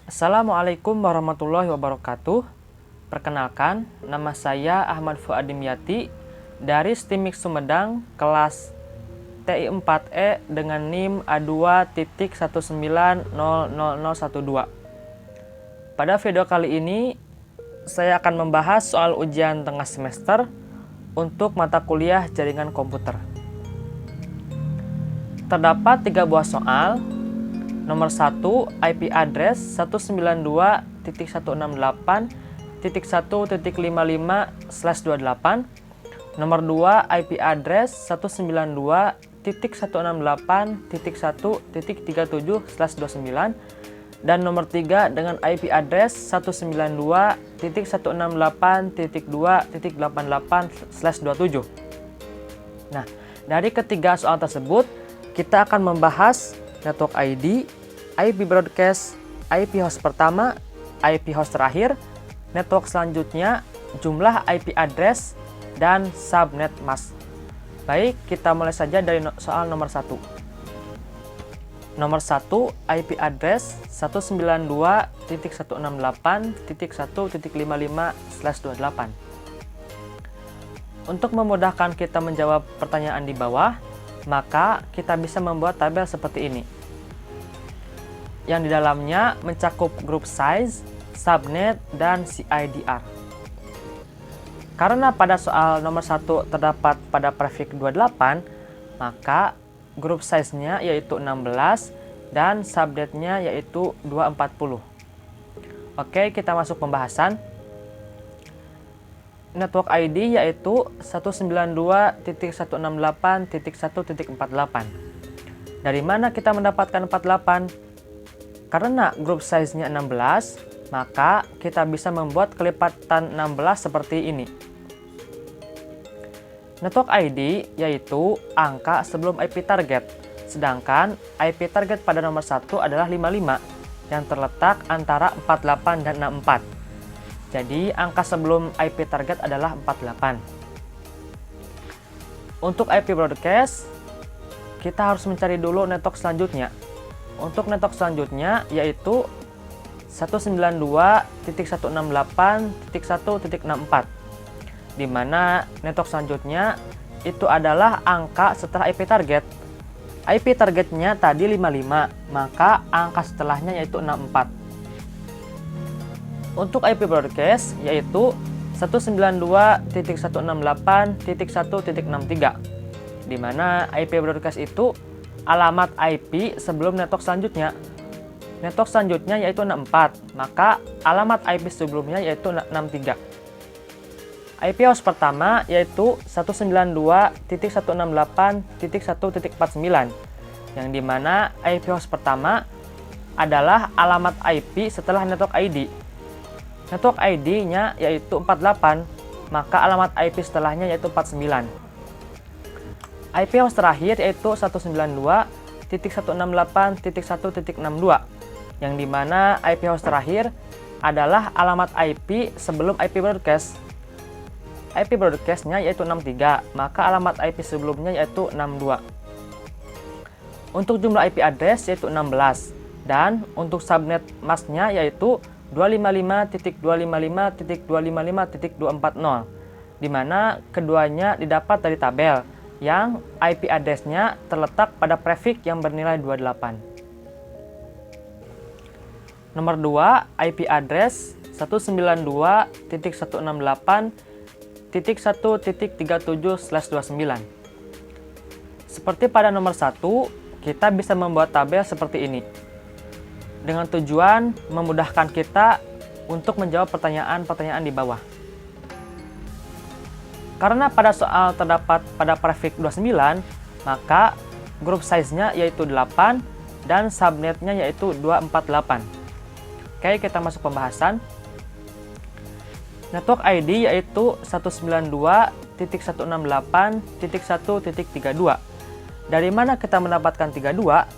Assalamualaikum warahmatullahi wabarakatuh. Perkenalkan, nama saya Ahmad Fuadimyati dari STIMIK Sumedang, kelas TI 4E dengan NIM A2.1900012. Pada video kali ini, saya akan membahas soal ujian tengah semester untuk mata kuliah jaringan komputer. Terdapat 3 buah soal. Nomor 1, IP address 192.168.1.55/28. Nomor 2, IP address 192.168.1.37/29. Dan nomor 3 dengan IP address 192.168.2.88/27. Nah, dari ketiga soal tersebut, kita akan membahas network ID, IP broadcast, IP host pertama, IP host terakhir, network selanjutnya, jumlah IP address, dan subnet mask. Baik, kita mulai saja dari soal nomor 1. Nomor 1, IP address 192.168.1.55/28. Untuk memudahkan kita menjawab pertanyaan di bawah, maka kita bisa membuat tabel seperti ini, yang di dalamnya mencakup group size, subnet, dan CIDR. Karena pada soal nomor 1 terdapat pada prefix 28, maka group size-nya yaitu 16 dan subnetnya yaitu 240. Oke, kita masuk pembahasan. Network ID yaitu 192.168.1.48. Dari mana kita mendapatkan 48? Karena group size-nya 16, maka kita bisa membuat kelipatan 16 seperti ini. Network ID yaitu angka sebelum IP target, sedangkan IP target pada nomor 1 adalah 55 yang terletak antara 48 dan 64. Jadi, angka sebelum IP target adalah 48. Untuk IP broadcast, kita harus mencari dulu network selanjutnya. Untuk network selanjutnya yaitu 192.168.1.64, di mana network selanjutnya itu adalah angka setelah IP target. IP targetnya tadi 55, maka angka setelahnya yaitu 64. Untuk IP broadcast yaitu 192.168.1.63, di mana IP broadcast itu alamat IP sebelum network selanjutnya. Network selanjutnya yaitu 64, maka alamat IP sebelumnya yaitu 63. IP host pertama yaitu 192.168.1.49, yang di mana IP host pertama adalah alamat IP setelah network ID. Network ID-nya yaitu 48, maka alamat IP setelahnya yaitu 49. IP host terakhir yaitu 192.168.1.62, yang di mana IP host terakhir adalah alamat IP sebelum IP broadcast. IP broadcast-nya yaitu 63, maka alamat IP sebelumnya yaitu 62. Untuk jumlah IP address yaitu 16, dan untuk subnet mask-nya yaitu 255.255.255.240, di mana keduanya didapat dari tabel yang IP address-nya terletak pada prefix yang bernilai 28. Nomor 2, IP address 192.168.1.37/29. Seperti pada nomor 1, kita bisa membuat tabel seperti ini, dengan tujuan memudahkan kita untuk menjawab pertanyaan-pertanyaan di bawah. Karena pada soal terdapat pada prefix 29, maka group size-nya yaitu 8 dan subnetnya yaitu 248. Oke, kita masuk pembahasan. Network ID yaitu 192.168.1.32. Dari mana kita mendapatkan 32?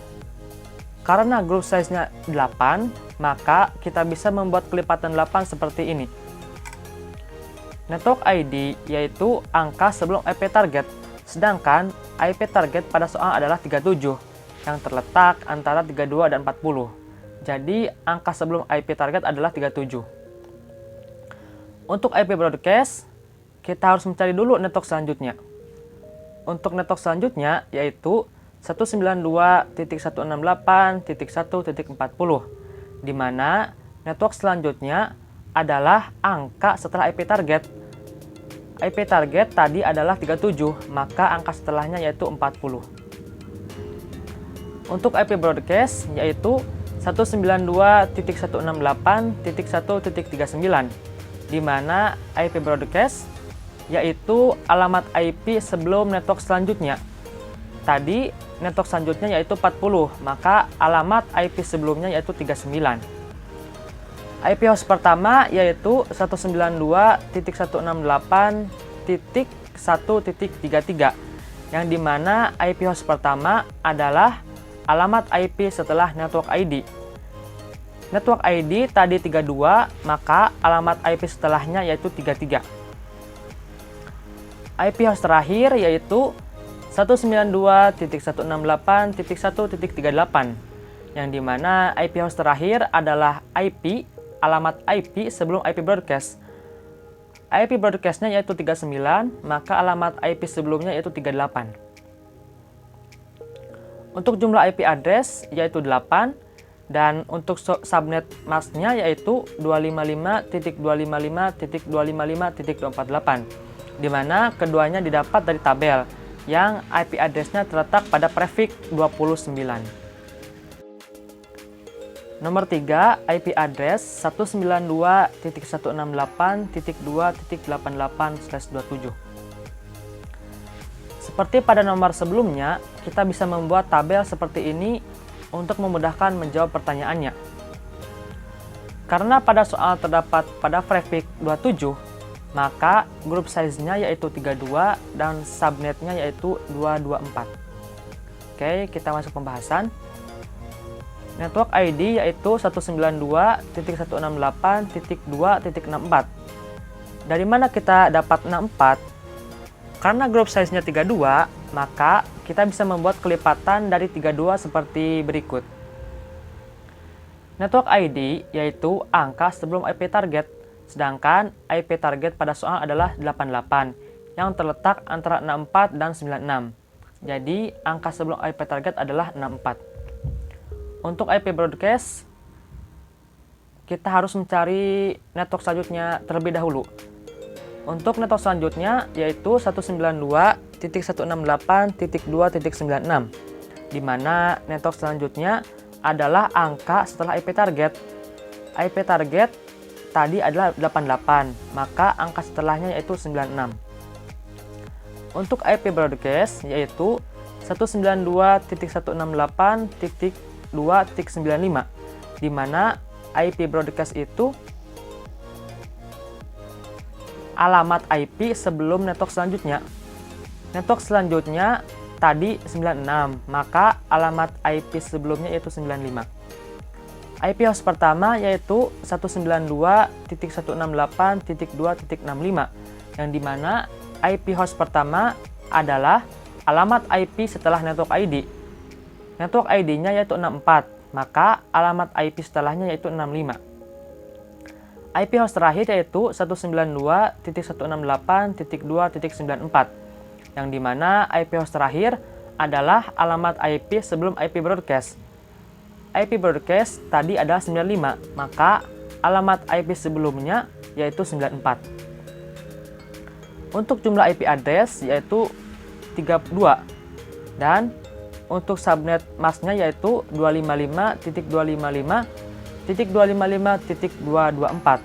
Karena group size-nya 8, maka kita bisa membuat kelipatan 8 seperti ini. Network ID yaitu angka sebelum IP target, sedangkan IP target pada soal adalah 37, yang terletak antara 32 dan 40. Jadi angka sebelum IP target adalah 37. Untuk IP broadcast, kita harus mencari dulu network selanjutnya. Untuk network selanjutnya yaitu 192.168.1.40, di mana network selanjutnya adalah angka setelah IP target. IP target tadi adalah 37, maka angka setelahnya yaitu 40. Untuk IP broadcast yaitu 192.168.1.39, di mana IP broadcast yaitu alamat IP sebelum network selanjutnya. Tadi network selanjutnya yaitu 40, maka alamat IP sebelumnya yaitu 39. IP host pertama yaitu 192.168.1.33, yang dimana IP host pertama adalah alamat IP setelah network ID. Network ID tadi 32, maka alamat IP setelahnya yaitu 33. IP host terakhir yaitu 192.168.1.38, yang dimana IP host terakhir adalah IP alamat IP sebelum IP broadcast. IP broadcastnya yaitu 39, maka alamat IP sebelumnya yaitu 38. Untuk jumlah IP address yaitu 8, dan untuk subnet masknya yaitu 255.255.255.248, di mana keduanya didapat dari tabel yang IP addressnya terletak pada prefix 29. Nomor 3, IP address 192.168.2.88/27. Seperti pada nomor sebelumnya, kita bisa membuat tabel seperti ini untuk memudahkan menjawab pertanyaannya. Karena pada soal terdapat pada prefix 27, maka grup size-nya yaitu 32 dan subnetnya yaitu 224. Oke, kita masuk pembahasan. Network ID yaitu 192.168.2.64. Dari mana kita dapat 64? Karena grup size-nya 32, maka kita bisa membuat kelipatan dari 32 seperti berikut. Network ID yaitu angka sebelum IP target, sedangkan IP target pada soal adalah 88, yang terletak antara 64 dan 96. Jadi, angka sebelum IP target adalah 64. Untuk IP broadcast, kita harus mencari network selanjutnya terlebih dahulu. Untuk network selanjutnya yaitu 192.168.2.96, di mana network selanjutnya adalah angka setelah IP target. IP target tadi adalah 88, maka angka setelahnya yaitu 96. Untuk IP broadcast yaitu 192.168.2.95, di mana IP broadcast itu alamat IP sebelum network selanjutnya. Network selanjutnya tadi 96, maka alamat IP sebelumnya yaitu 95. IP host pertama yaitu 192.168.2.65, yang dimana IP host pertama adalah alamat IP setelah network ID. Network ID-nya yaitu 64, maka alamat IP setelahnya yaitu 65. IP host terakhir yaitu 192.168.2.94, yang dimana IP host terakhir adalah alamat IP sebelum IP broadcast. IP broadcast tadi adalah 95, maka alamat IP sebelumnya yaitu 94. Untuk jumlah IP address yaitu 32, dan untuk subnet masknya yaitu 255.255.255.224,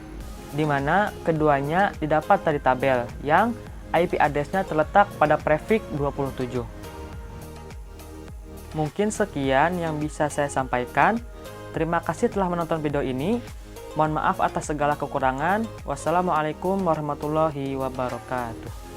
di mana keduanya didapat dari tabel yang IP address-nya terletak pada prefix 27. Mungkin sekian yang bisa saya sampaikan. Terima kasih telah menonton video ini. Mohon maaf atas segala kekurangan. Wassalamualaikum warahmatullahi wabarakatuh.